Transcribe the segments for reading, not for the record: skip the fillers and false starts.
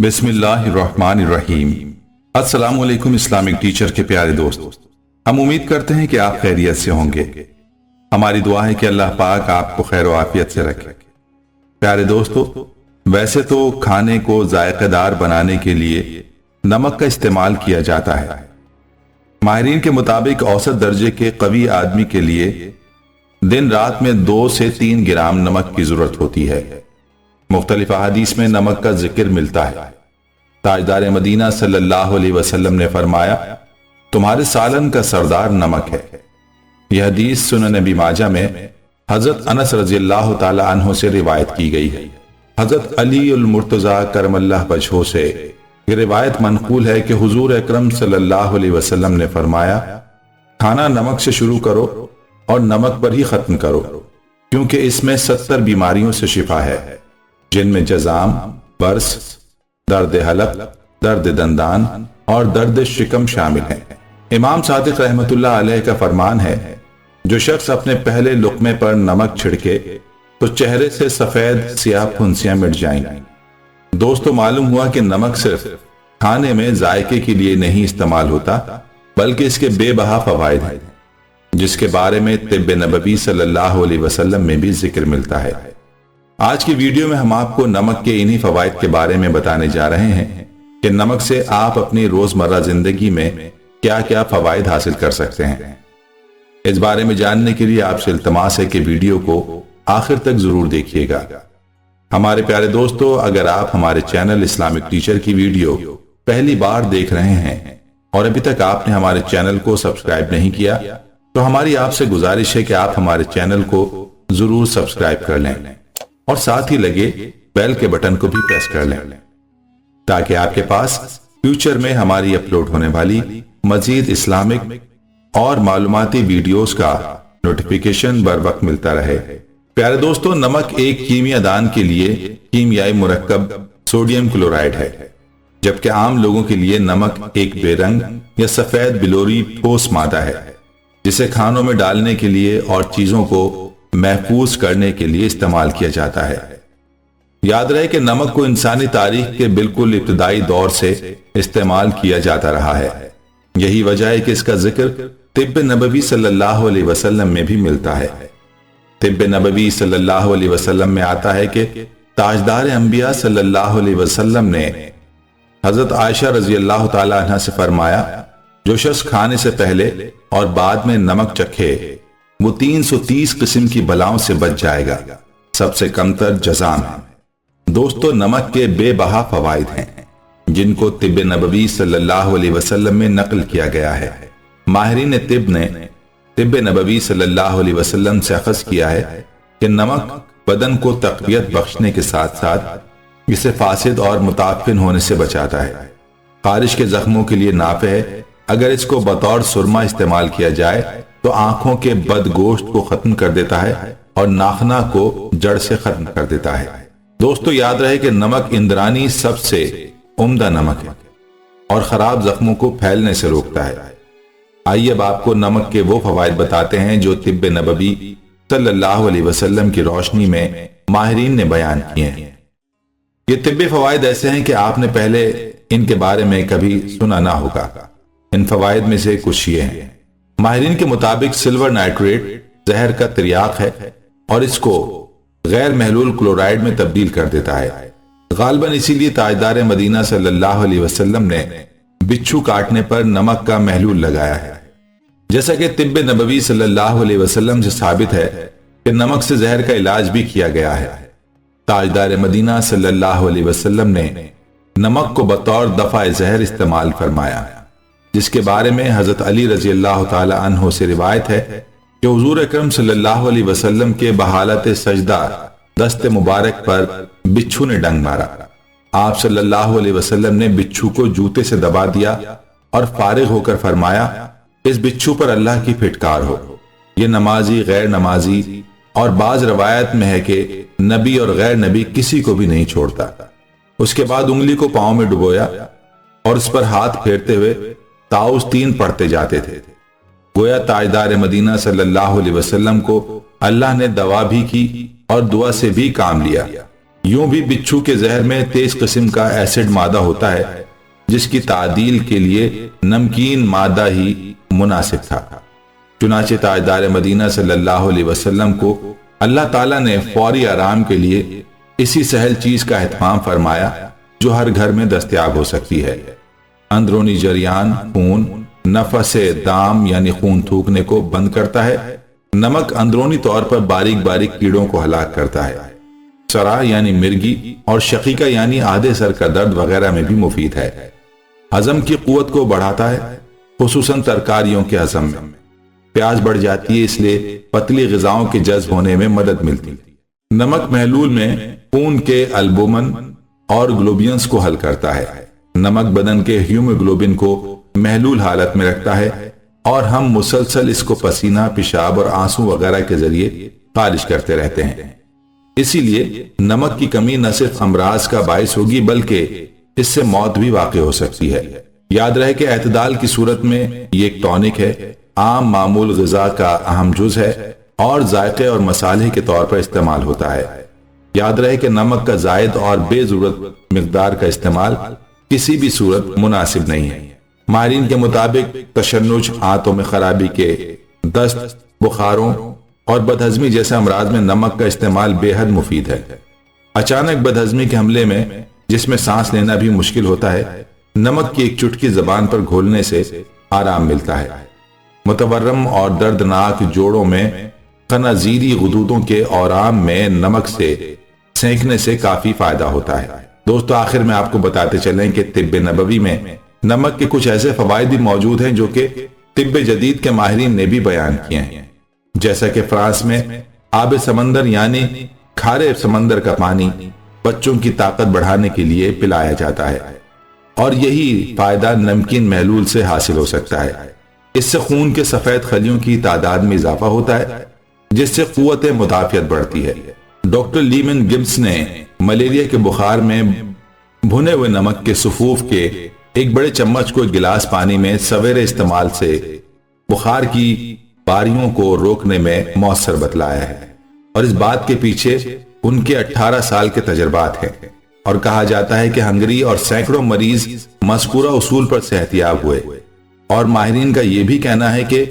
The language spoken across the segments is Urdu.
بسم اللہ الرحمن الرحیم۔ السلام علیکم اسلامک ٹیچر کے پیارے دوست، ہم امید کرتے ہیں کہ آپ خیریت سے ہوں گے۔ ہماری دعا ہے کہ اللہ پاک آپ کو خیر و عافیت سے رکھے۔ پیارے دوستو، ویسے تو کھانے کو ذائقہ دار بنانے کے لیے نمک کا استعمال کیا جاتا ہے۔ ماہرین کے مطابق اوسط درجے کے قوی آدمی کے لیے دن رات میں 2 سے 3 گرام نمک کی ضرورت ہوتی ہے۔ مختلف احادیث میں نمک کا ذکر ملتا ہے۔ تاجدار مدینہ صلی اللہ علیہ وسلم نے فرمایا، تمہارے سالن کا سردار نمک ہے۔ یہ حدیث سنن ابن ماجہ میں حضرت انس رضی اللہ تعالی عنہ سے روایت کی گئی ہے۔ حضرت علی المرتضی کرم اللہ وجہہ سے یہ روایت منقول ہے کہ حضور اکرم صلی اللہ علیہ وسلم نے فرمایا، کھانا نمک سے شروع کرو اور نمک پر ہی ختم کرو، کیونکہ اس میں 70 بیماریوں سے شفا ہے، جن میں جزام، برس، درد حلق، درد دندان اور درد شکم شامل ہیں۔ امام صادق رحمت اللہ علیہ کا فرمان ہے، جو شخص اپنے پہلے لقمے پر نمک چھڑکے تو چہرے سے سفید سیاہ پھنسیاں مٹ جائیں گی۔ دوستو، معلوم ہوا کہ نمک صرف کھانے میں ذائقے کے لیے نہیں استعمال ہوتا، بلکہ اس کے بے بہا فوائد ہیں، جس کے بارے میں طب نبوی صلی اللہ علیہ وسلم میں بھی ذکر ملتا ہے۔ آج کی ویڈیو میں ہم آپ کو نمک کے انہی فوائد کے بارے میں بتانے جا رہے ہیں کہ نمک سے آپ اپنی روزمرہ زندگی میں کیا کیا فوائد حاصل کر سکتے ہیں۔ اس بارے میں جاننے کے لیے آپ سے التماس ہے کہ ویڈیو کو آخر تک ضرور دیکھیے گا۔ ہمارے پیارے دوستو، اگر آپ ہمارے چینل اسلامک ٹیچر کی ویڈیو پہلی بار دیکھ رہے ہیں اور ابھی تک آپ نے ہمارے چینل کو سبسکرائب نہیں کیا، تو ہماری آپ سے گزارش ہے کہ آپ ہمارے چینل کو ضرور سبسکرائب کر لیں اور ساتھ ہی لگے بیل کے بٹن کو بھی پریس کر لیں، تاکہ آپ کے پاس فیوچر میں ہماری اپلوڈ ہونے والی مزید اسلامک اور معلوماتی ویڈیوز کا نوٹیفیکیشن بر وقت ملتا رہے۔ پیارے دوستو، نمک ایک کیمیا دان کے لیے کیمیائی مرکب سوڈیم کلورائڈ ہے، جبکہ عام لوگوں کے لیے نمک ایک بے رنگ یا سفید بلوری ٹھوس مادہ ہے، جسے کھانوں میں ڈالنے کے لیے اور چیزوں کو محفوظ کرنے کے لیے استعمال کیا جاتا ہے۔ یاد رہے کہ نمک کو انسانی تاریخ کے بالکل ابتدائی دور سے استعمال کیا جاتا رہا ہے۔ یہی وجہ ہے کہ اس کا ذکر طب نبوی صلی اللہ علیہ وسلم میں بھی ملتا ہے۔ طب نبوی صلی اللہ علیہ وسلم میں آتا ہے کہ تاجدار انبیاء صلی اللہ علیہ وسلم نے حضرت عائشہ رضی اللہ تعالی عنہ سے فرمایا، جو شخص کھانے سے پہلے اور بعد میں نمک چکھے وہ 330 قسم کی بلاؤں سے بچ جائے گا، سب سے کم تر جزام ہے۔ دوستو، نمک کے بے بہا فوائد ہیں، جن کو طب نبوی صلی اللہ علیہ وسلم میں نقل کیا گیا ہے۔ ماہرین طب نے طب نبوی صلی اللہ علیہ وسلم سے اخذ کیا ہے کہ نمک بدن کو تقویت بخشنے کے ساتھ ساتھ اسے فاسد اور متعفن ہونے سے بچاتا ہے۔ خارش کے زخموں کے لیے نافع ہے۔ اگر اس کو بطور سرما استعمال کیا جائے تو آنکھوں کے بد گوشت کو ختم کر دیتا ہے اور ناخنا کو جڑ سے ختم کر دیتا ہے۔ دوستو، یاد رہے کہ نمک اندرانی سب سے عمدہ نمک ہے اور خراب زخموں کو پھیلنے سے روکتا ہے۔ آئیے اب آپ کو نمک کے وہ فوائد بتاتے ہیں جو طب نبوی صلی اللہ علیہ وسلم کی روشنی میں ماہرین نے بیان کیے ہیں۔ یہ طبی فوائد ایسے ہیں کہ آپ نے پہلے ان کے بارے میں کبھی سنا نہ ہوگا۔ ان فوائد میں سے کچھ یہ ہیں۔ ماہرین کے مطابق سلور نائٹریٹ زہر کا تریاق ہے اور اس کو غیر محلول کلورائڈ میں تبدیل کر دیتا ہے۔ غالباً اسی لیے تاجدار مدینہ صلی اللہ علیہ وسلم نے بچھو کاٹنے پر نمک کا محلول لگایا ہے۔ جیسا کہ طب نبوی صلی اللہ علیہ وسلم سے ثابت ہے کہ نمک سے زہر کا علاج بھی کیا گیا ہے۔ تاجدار مدینہ صلی اللہ علیہ وسلم نے نمک کو بطور دفع زہر استعمال فرمایا، جس کے بارے میں حضرت علی رضی اللہ تعالی عنہ سے روایت ہے کہ حضور اکرم صلی اللہ علیہ وسلم کے بحالت سجدہ دست مبارک پر بچھو نے ڈنگ مارا۔ آپ صلی اللہ علیہ وسلم نے بچھو کو جوتے سے دبا دیا اور فارغ ہو کر فرمایا، اس بچھو پر اللہ کی پھٹکار ہو، یہ نمازی، غیر نمازی اور بعض روایت میں ہے کہ نبی اور غیر نبی کسی کو بھی نہیں چھوڑتا۔ اس کے بعد انگلی کو پاؤں میں ڈبویا اور اس پر ہاتھ پھیرتے ہوئے تاؤس 3 پڑھتے جاتے تھے۔ گویا تاجدار مدینہ صلی اللہ علیہ وسلم کو اللہ نے دوا بھی کی اور دعا سے بھی کام لیا۔ یوں بھی بچھو کے زہر میں تیز قسم کا ایسڈ مادہ ہوتا ہے جس کی تعدیل کے لیے نمکین مادہ ہی مناسب تھا۔ چنانچہ تاجدار مدینہ صلی اللہ علیہ وسلم کو اللہ تعالیٰ نے فوری آرام کے لیے اسی سہل چیز کا اہتمام فرمایا جو ہر گھر میں دستیاب ہو سکتی ہے۔ اندرونی جریان خون نفس دام یعنی خون تھوکنے کو بند کرتا ہے۔ نمک اندرونی طور پر باریک باریک کیڑوں کو ہلاک کرتا ہے۔ سرا یعنی مرگی اور شقیقہ یعنی آدھے سر کا درد وغیرہ میں بھی مفید ہے۔ ہضم کی قوت کو بڑھاتا ہے، خصوصاً ترکاریوں کے ہضم میں۔ پیاس بڑھ جاتی ہے، اس لیے پتلی غذاؤں کے جذب ہونے میں مدد ملتی ہے۔ نمک محلول میں خون کے البومن اور گلوبینز کو حل کرتا ہے۔ نمک بدن کے ہیموگلوبن کو محلول حالت میں رکھتا ہے اور ہم مسلسل اس کو پسینہ، پیشاب اور آنسو وغیرہ کے ذریعے خارج کرتے رہتے ہیں۔ اسی لیے نمک کی کمی نہ صرف امراض کا باعث ہوگی بلکہ اس سے موت بھی واقع ہو سکتی ہے۔ یاد رہے کہ اعتدال کی صورت میں یہ ایک ٹونک ہے، عام معمول غذا کا اہم جز ہے اور ذائقے اور مصالحے کے طور پر استعمال ہوتا ہے۔ یاد رہے کہ نمک کا زائد اور بے ضرورت مقدار کا استعمال کسی بھی صورت مناسب نہیں ہے۔ ماہرین کے مطابق تشنج، آنتوں میں خرابی کے، دست، بخاروں اور بدہضمی جیسے امراض میں نمک کا استعمال بے حد مفید ہے۔ اچانک بدہضمی کے حملے میں جس میں سانس لینا بھی مشکل ہوتا ہے، نمک کی ایک چٹکی زبان پر گھولنے سے آرام ملتا ہے۔ متورم اور دردناک جوڑوں میں خنازیری غدودوں کے اورام میں نمک سے سینکنے سے کافی فائدہ ہوتا ہے۔ دوستو آخر میں آپ کو بتاتے چلیں کہ طب نبوی میں نمک کے کچھ ایسے فوائد بھی موجود ہیں جو کہ طب جدید کے ماہرین نے بھی بیان کیے ہیں، جیسا کہ فرانس میں آب سمندر یعنی کھارے سمندر کا پانی بچوں کی طاقت بڑھانے کے لیے پلایا جاتا ہے اور یہی فائدہ نمکین محلول سے حاصل ہو سکتا ہے۔ اس سے خون کے سفید خلیوں کی تعداد میں اضافہ ہوتا ہے جس سے قوت مدافعت بڑھتی ہے۔ ڈاکٹر لیمن گبس نے ملیریا کے بخار میں بھنے ہوئے نمک کے سفوف کے ایک بڑے چمچ کو ایک گلاس پانی میں سویرے استعمال سے بخار کی باریوں کو روکنے میں مؤثر بتلایا ہے، اور اس بات کے پیچھے ان کے 18 سال کے تجربات ہیں، اور کہا جاتا ہے کہ ہنگری اور سینکڑوں مریض مذکورہ اصول پر صحتیاب ہوئے۔ اور ماہرین کا یہ بھی کہنا ہے کہ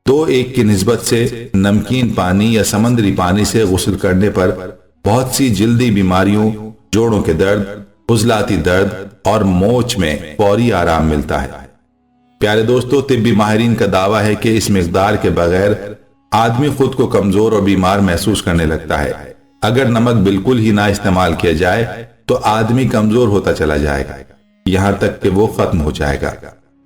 2:1 کی نسبت سے نمکین پانی یا سمندری پانی سے غسل کرنے پر بہت سی جلدی بیماریوں، جوڑوں کے درد، عضلاتی درد اور موچ میں فوری آرام ملتا ہے۔ پیارے دوستو، طبی ماہرین کا دعویٰ ہے کہ اس مقدار کے بغیر آدمی خود کو کمزور اور بیمار محسوس کرنے لگتا ہے۔ اگر نمک بالکل ہی نہ استعمال کیا جائے تو آدمی کمزور ہوتا چلا جائے گا، یہاں تک کہ وہ ختم ہو جائے گا۔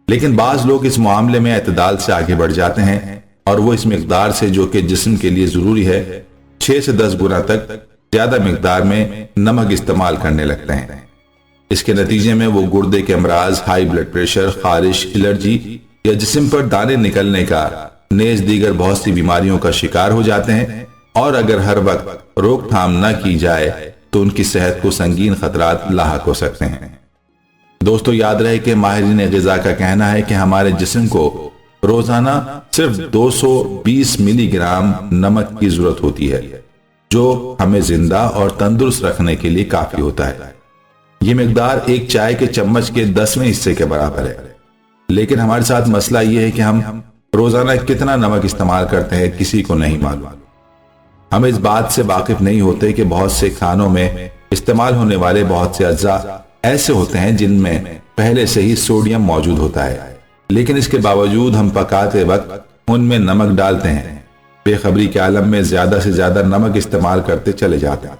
لیکن بعض لوگ اس معاملے میں اعتدال سے آگے بڑھ جاتے ہیں اور وہ اس مقدار سے جو کہ جسم کے لیے ضروری ہے 6 سے 10 گنا تک زیادہ مقدار میں نمک استعمال کرنے لگتے ہیں۔ اس کے نتیجے میں وہ گردے کے امراض، ہائی بلڈ پریشر، خارش، الرجی یا جسم پر دانے نکلنے کا نیز دیگر بہت سی بیماریوں کا شکار ہو جاتے ہیں، اور اگر ہر وقت روک تھام نہ کی جائے تو ان کی صحت کو سنگین خطرات لاحق ہو سکتے ہیں۔ دوستو یاد رہے کہ ماہرین غذا کا کہنا ہے کہ ہمارے جسم کو روزانہ صرف 220 ملی گرام نمک کی ضرورت ہوتی ہے، جو ہمیں زندہ اور تندرست رکھنے کے لیے کافی ہوتا ہے۔ یہ مقدار ایک چائے کے چمچ کے 10ویں حصے کے برابر ہے۔ لیکن ہمارے ساتھ مسئلہ یہ ہے کہ ہم روزانہ کتنا نمک استعمال کرتے ہیں کسی کو نہیں معلوم۔ ہم اس بات سے واقف نہیں ہوتے کہ بہت سے کھانوں میں استعمال ہونے والے بہت سے اجزاء ایسے ہوتے ہیں جن میں پہلے سے ہی سوڈیم موجود ہوتا ہے، لیکن اس کے باوجود ہم پکاتے وقت ان میں نمک ڈالتے ہیں۔ بے خبری کے عالم میں زیادہ سے زیادہ نمک استعمال کرتے چلے جاتے ہیں۔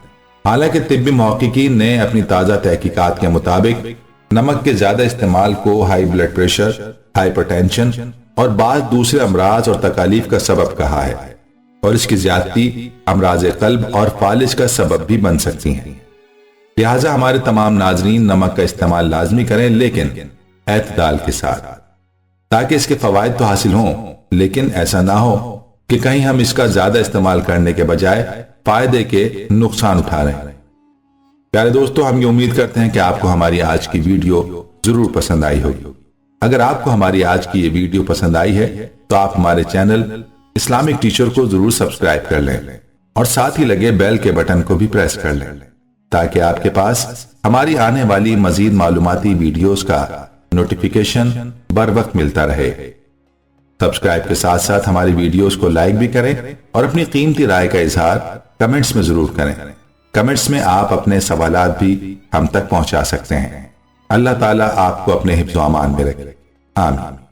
حالانکہ طبی محققین نے اپنی تازہ تحقیقات کے مطابق نمک کے زیادہ استعمال کو high blood pressure, hypertension اور بعض دوسرے امراض اور تکالیف کا سبب کہا ہے، اور اس کی زیادتی امراض قلب اور فالج کا سبب بھی بن سکتی ہیں۔ لہٰذا ہمارے تمام ناظرین نمک کا استعمال لازمی کریں، لیکن اعتدال کے ساتھ، تاکہ اس کے فوائد تو حاصل ہوں، لیکن ایسا نہ ہو کہ کہیں ہم اس کا زیادہ استعمال کرنے کے بجائے فائدے کے نقصان اٹھا رہے ہیں۔ پیارے دوستو، ہم یہ امید کرتے ہیں کہ آپ کو ہماری آج کی ویڈیو ضرور پسند آئی ہوگی۔ اگر آپ کو ہماری آج کی یہ ویڈیو پسند آئی ہے تو آپ ہمارے چینل اسلامک ٹیچر کو ضرور سبسکرائب کر لیں اور ساتھ ہی لگے بیل کے بٹن کو بھی پریس کر لیں۔ تاکہ آپ کے پاس ہماری آنے والی مزید معلوماتی ویڈیوز کا نوٹیفیکیشن بر وقت ملتا رہے۔ سبسکرائب کے ساتھ ساتھ ہماری ویڈیوز کو لائک بھی کریں اور اپنی قیمتی رائے کا اظہار کمنٹس میں ضرور کریں۔ کمنٹس میں آپ اپنے سوالات بھی ہم تک پہنچا سکتے ہیں۔ اللہ تعالیٰ آپ کو اپنے حفظ و امان میں رکھے۔ آمین۔